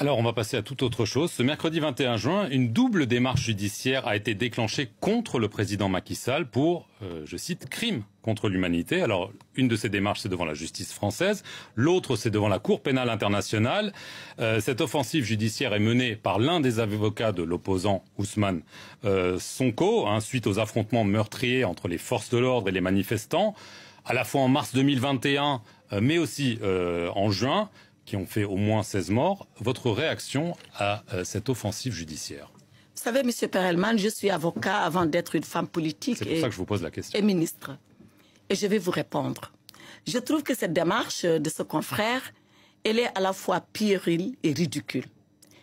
Alors, on va passer à toute autre chose. Ce mercredi 21 juin, une double démarche judiciaire a été déclenchée contre le président Macky Sall pour, je cite, crime contre l'humanité. Alors, une de ces démarches, c'est devant la justice française. L'autre, c'est devant la Cour pénale internationale. Cette offensive judiciaire est menée par l'un des avocats de l'opposant Ousmane Sonko, suite aux affrontements meurtriers entre les forces de l'ordre et les manifestants, à la fois en mars 2021, mais aussi en juin, qui ont fait au moins 16 morts. Votre réaction à cette offensive judiciaire? Vous savez, M. Perelman, je suis avocat avant d'être une femme politique. C'est pour ça que je vous pose la question. Et ministre. Et je vais vous répondre. Je trouve que cette démarche de ce confrère, elle est à la fois puérile et ridicule.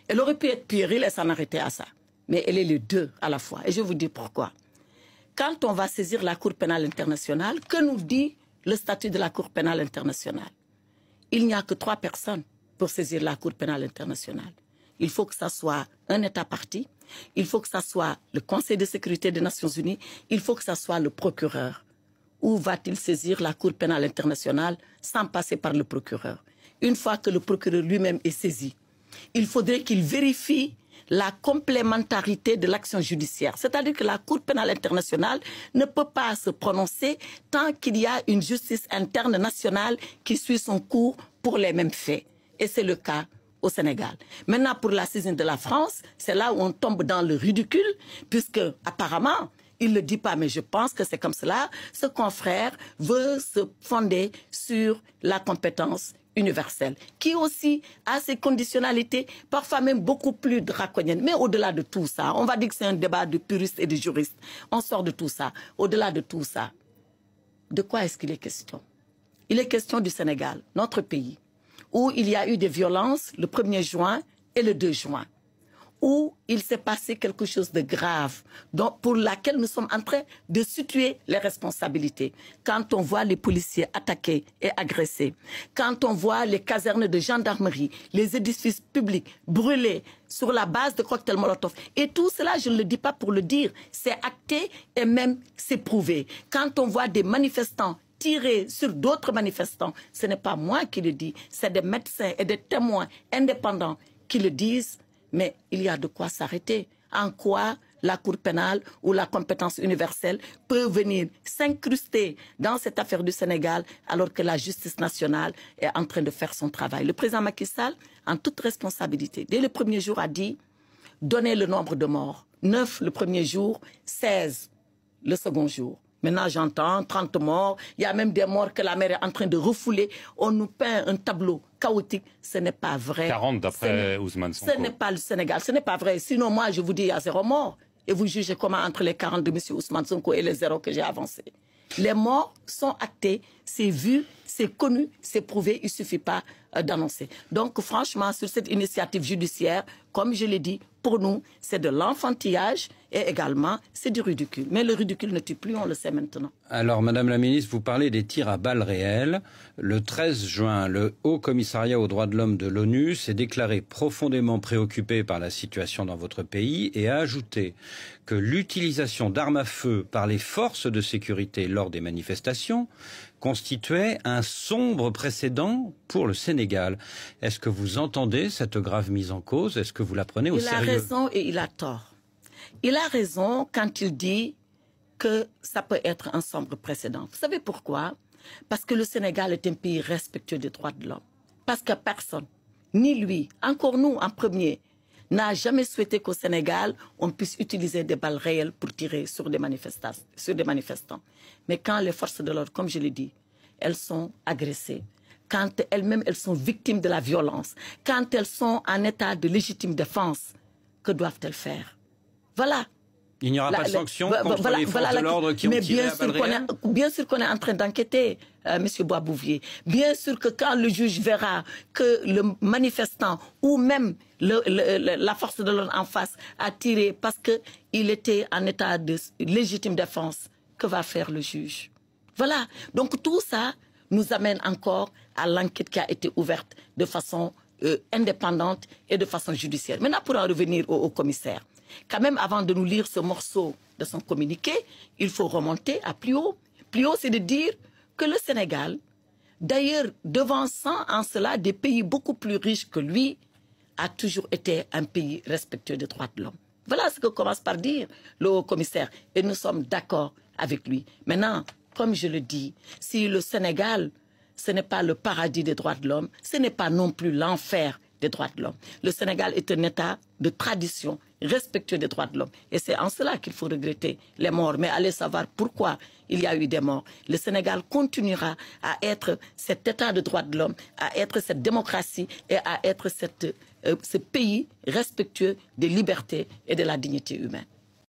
Elle aurait pu être puérile et s'en arrêter à ça. Mais elle est les deux à la fois. Et je vous dis pourquoi. Quand on va saisir la Cour pénale internationale, que nous dit le statut de la Cour pénale internationale? Il n'y a que 3 personnes pour saisir la Cour pénale internationale. Il faut que ça soit un État parti, il faut que ça soit le Conseil de sécurité des Nations Unies, il faut que ça soit le procureur. Où va-t-il saisir la Cour pénale internationale sans passer par le procureur? Une fois que le procureur lui-même est saisi, il faudrait qu'il vérifie la complémentarité de l'action judiciaire. C'est-à-dire que la Cour pénale internationale ne peut pas se prononcer tant qu'il y a une justice interne nationale qui suit son cours pour les mêmes faits. Et c'est le cas au Sénégal. Maintenant, pour la saisine de la France, c'est là où on tombe dans le ridicule, puisque apparemment, il ne le dit pas, mais je pense que c'est comme cela, ce confrère veut se fonder sur la compétence universelle, qui aussi a ses conditionnalités, parfois même beaucoup plus draconiennes. Mais au-delà de tout ça, on va dire que c'est un débat de puristes et de juristes. On sort de tout ça. Au-delà de tout ça, de quoi est-ce qu'il est question? Il est question du Sénégal, notre pays, où il y a eu des violences le 1er juin et le 2 juin, où il s'est passé quelque chose de grave, pour laquelle nous sommes en train de situer les responsabilités. Quand on voit les policiers attaqués et agressés, quand on voit les casernes de gendarmerie, les édifices publics brûlés sur la base de cocktails Molotov, et tout cela, je ne le dis pas pour le dire, c'est acté et même c'est prouvé. Quand on voit des manifestants tirer sur d'autres manifestants, ce n'est pas moi qui le dis, c'est des médecins et des témoins indépendants qui le disent. Mais il y a de quoi s'arrêter. En quoi la Cour pénale ou la compétence universelle peut venir s'incruster dans cette affaire du Sénégal alors que la justice nationale est en train de faire son travail. Le président Macky Sall, en toute responsabilité, dès le 1er jour a dit « donnez le nombre de morts ». 9 le 1er jour, 16 le second jour. Maintenant, j'entends 30 morts. Il y a même des morts que la mer est en train de refouler. On nous peint un tableau chaotique. Ce n'est pas vrai. 40 d'après Ousmane Sonko. Ce n'est pas le Sénégal. Ce n'est pas vrai. Sinon, moi, je vous dis, il y a 0 mort. Et vous jugez comment entre les 40 de M. Ousmane Sonko et les 0 que j'ai avancés. Les morts sont actés. C'est vu, c'est connu, c'est prouvé. Il ne suffit pas d'annoncer. Donc, franchement, sur cette initiative judiciaire, comme je l'ai dit, pour nous, c'est de l'enfantillage et également, c'est du ridicule. Mais le ridicule ne tue plus, on le sait maintenant. Alors, Madame la Ministre, vous parlez des tirs à balles réelles. Le 13 juin, le Haut Commissariat aux droits de l'homme de l'ONU s'est déclaré profondément préoccupé par la situation dans votre pays et a ajouté que l'utilisation d'armes à feu par les forces de sécurité lors des manifestations constituait un sombre précédent pour le Sénégal. Est-ce que vous entendez cette grave mise en cause? Est-ce que vous la prenez au sérieux? Il a raison et il a tort. Il a raison quand il dit que ça peut être un sombre précédent. Vous savez pourquoi? Parce que le Sénégal est un pays respectueux des droits de l'homme. Parce que personne, ni lui, encore nous en premier, n'a jamais souhaité qu'au Sénégal, on puisse utiliser des balles réelles pour tirer sur des manifestants. Mais quand les forces de l'ordre, comme je l'ai dit, elles sont agressées, quand elles-mêmes elles sont victimes de la violence, quand elles sont en état de légitime défense, que doivent-elles faire? Voilà. Il n'y aura pas de sanctions contre les forces de l'ordre qui ont tiré à balles réelles? Bien sûr qu'on est en train d'enquêter, M. Boisbouvier. Bien sûr que quand le juge verra que le manifestant ou même la force de l'ordre en face a tiré parce qu'il était en état de légitime défense, que va faire le juge? Voilà. Donc tout ça nous amène encore à l'enquête qui a été ouverte de façon indépendante et de façon judiciaire. Maintenant, pour en revenir au commissaire, quand même, avant de nous lire ce morceau de son communiqué, il faut remonter à plus haut. Plus haut, c'est de dire que le Sénégal, d'ailleurs devançant en cela des pays beaucoup plus riches que lui, a toujours été un pays respectueux des droits de l'homme. Voilà ce que commence par dire le haut-commissaire. Et nous sommes d'accord avec lui. Maintenant, comme je le dis, si le Sénégal, ce n'est pas le paradis des droits de l'homme, ce n'est pas non plus l'enfer des droits de l'homme. Le Sénégal est un État de tradition respectueux des droits de l'homme. Et c'est en cela qu'il faut regretter les morts. Mais allez savoir pourquoi il y a eu des morts. Le Sénégal continuera à être cet État de droits de l'homme, à être cette démocratie et à être ce pays respectueux des libertés et de la dignité humaine.